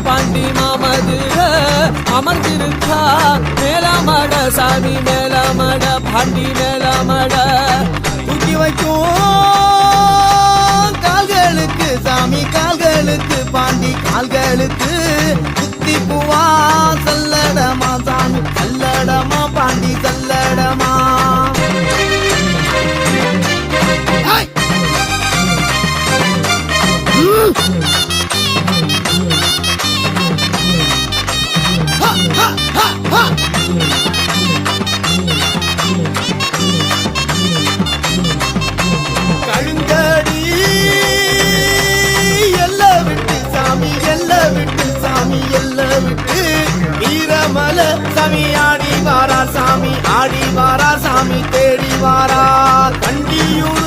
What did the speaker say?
பாண்டி மாமதுர அமர்ந்திருக்கா மேலமட சாமி மேலமட பாண்டி மேலமட தூக்கி வைக்கும் கால்களுக்கு சாமி கால்களுக்கு பாண்டி கால்களுக்கு குத்தி பூவா சல்லடமா சாமி சல்லடமா பாண்டி சல்லடமா கழுங்கடி எல்ல விட்டு சாமி எல்ல விட்டு சாமி எல்ல விட்டு வீரமல சாமி ஆடி வாரா சாமி ஆடி வாரா சாமி தேடி வாரா கண்டியூர்